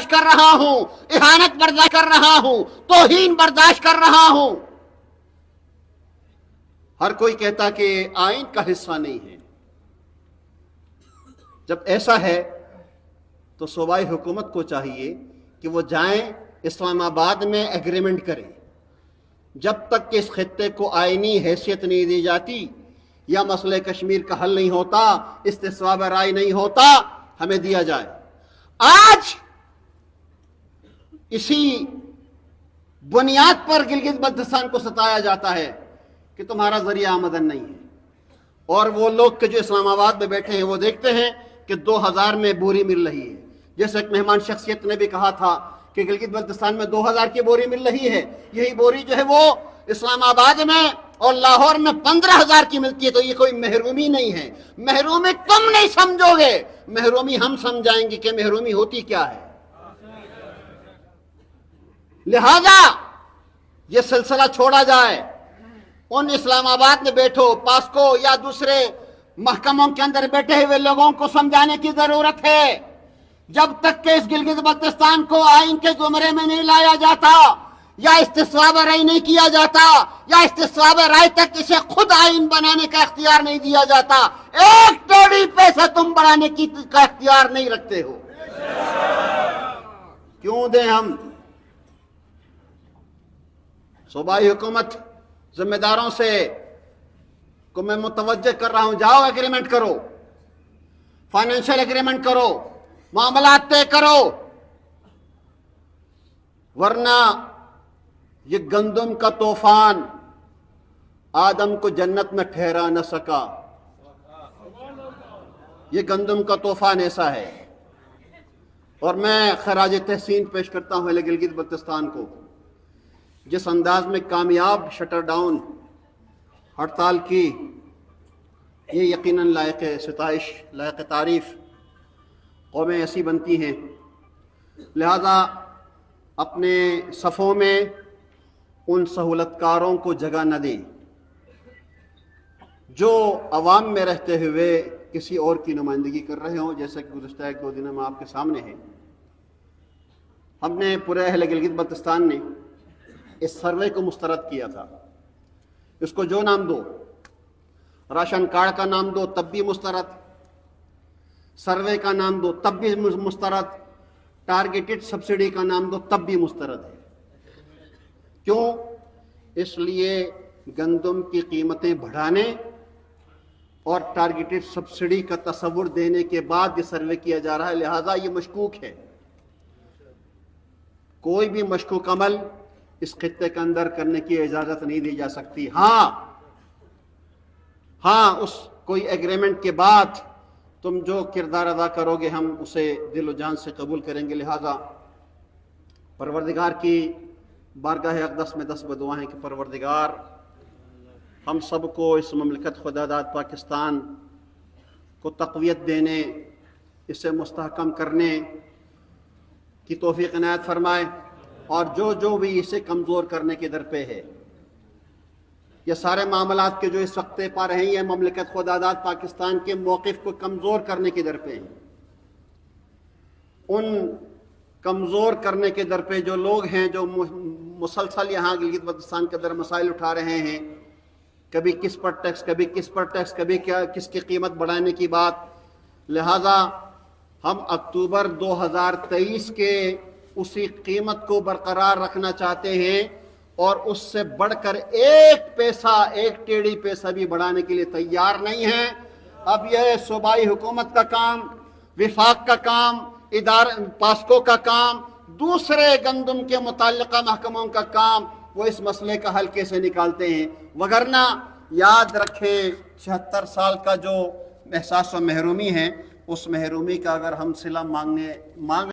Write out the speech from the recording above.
برداشت کر رہا ہوں، اہانت برداشت کر رہا ہوں، توہین برداشت کر رہا ہوں۔ ہر کوئی کہتا کہ آئین کا حصہ نہیں ہے۔ جب ایسا ہے تو صوبائی حکومت کو چاہیے کہ وہ جائیں اسلام آباد میں ایگریمنٹ کریں۔ جب تک کہ اس خطے کو آئینی حیثیت نہیں دی جاتی یا مسئلہ کشمیر کا حل نہیں ہوتا، استصواب رائے نہیں ہوتا، ہمیں دیا جائے۔ آج اسی بنیاد پر گلگت بلتستان کو ستایا جاتا ہے کہ تمہارا ذریعہ آمدن نہیں ہے، اور وہ لوگ کہ جو اسلام آباد میں بیٹھے ہیں وہ دیکھتے ہیں کہ 2000 میں بوری مل رہی ہے۔ جیسے ایک مہمان شخصیت نے بھی کہا تھا کہ گلگت بلتستان میں 2000 کی بوری مل رہی ہے، یہی بوری جو ہے وہ اسلام آباد میں اور لاہور میں 15000 کی ملتی ہے۔ تو یہ کوئی محرومی نہیں ہے، محرومی تم نہیں سمجھو گے، محرومی ہم سمجھائیں گے کہ محرومی ہوتی کیا ہے۔ لہذا یہ سلسلہ چھوڑا جائے، ان اسلام آباد میں بیٹھو، پاسکو یا دوسرے محکموں کے اندر بیٹھے ہوئے لوگوں کو سمجھانے کی ضرورت ہے۔ جب تک کہ اس گلگت بلتستان کو آئین کے زمرے میں نہیں لایا جاتا یا استصواب رائے نہیں کیا جاتا یا استصواب رائے تک اسے خود آئین بنانے کا اختیار نہیں دیا جاتا، ایک ٹیڑی پیسہ تم بڑھانے کا اختیار نہیں رکھتے ہو۔ کیوں دیں ہم؟ صوبائی حکومت ذمہ داروں سے کو میں متوجہ کر رہا ہوں، جاؤ ایگریمنٹ کرو، فائنینشیل ایگریمنٹ کرو، معاملات طے کرو، ورنہ یہ گندم کا طوفان آدم کو جنت میں ٹھہرا نہ سکا۔ یہ گندم کا طوفان ایسا ہے، اور میں خراج تحسین پیش کرتا ہوں اہل گلگت بلتستان کو، جس انداز میں کامیاب شٹر ڈاؤن ہڑتال کی، یہ یقیناً لائق ستائش، لائق تعریف۔ قومیں ایسی بنتی ہیں، لہذا اپنے صفوں میں ان سہولت کاروں کو جگہ نہ دیں جو عوام میں رہتے ہوئے کسی اور کی نمائندگی کر رہے ہوں، جیسے کہ گزشتہ 1-2 دنوں میں آپ کے سامنے ہیں۔ ہم نے پورے اہل گلگت بلتستان نے اس سروے کو مسترد کیا تھا، اس کو جو نام دو، راشن کارڈ کا نام دو تب بھی مسترد، سروے کا نام دو تب بھی مسترد، ٹارگیٹڈ سبسڈی کا نام دو تب بھی مسترد ہے۔ کیوں؟ اس لیے گندم کی قیمتیں بڑھانے اور ٹارگیٹڈ سبسڈی کا تصور دینے کے بعد یہ سروے کیا جا رہا ہے، لہذا یہ مشکوک ہے۔ کوئی بھی مشکوک عمل اس خطے کے اندر کرنے کی اجازت نہیں دی جا سکتی۔ ہاں اس کوئی ایگریمنٹ کے بعد تم جو کردار ادا کرو گے ہم اسے دل و جان سے قبول کریں گے۔ لہذا پروردگار کی بارگاہ اقدس میں 10 بدعائیں ہیں کہ پروردگار ہم سب کو اس مملکت خدا داد پاکستان کو تقویت دینے، اسے مستحکم کرنے کی توفیق عنایت فرمائے، اور جو بھی اسے کمزور کرنے کے در پہ ہے۔ یہ سارے معاملات کے جو اس وقت پا رہے ہیں یہ مملکت خدا داد پاکستان کے موقف کو کمزور کرنے کے در پہ ہیں۔ ان کمزور کرنے کے در پہ جو لوگ ہیں جو مسلسل یہاں گلگت بلتستان کے اندر مسائل اٹھا رہے ہیں، کبھی کس پر ٹیکس، کبھی کس پر ٹیکس، کبھی کس کی قیمت بڑھانے کی بات، لہذا ہم اکتوبر 2023 کے اسی قیمت کو برقرار رکھنا چاہتے ہیں، اور اس سے بڑھ کر ایک پیسہ، ایک ٹیڑی پیسہ بھی بڑھانے کے لیے تیار نہیں ہیں۔ اب یہ صوبائی حکومت کا کام، وفاق کا کام، پاسکو کا کام، دوسرے گندم کے متعلقہ محکموں کا کام، وہ اس مسئلے کا حل کیسے نکالتے ہیں۔ وگرنہ یاد رکھیں 76 سال کا جو احساس و محرومی ہے، اس محرومی کا اگر ہم صلہ مانگ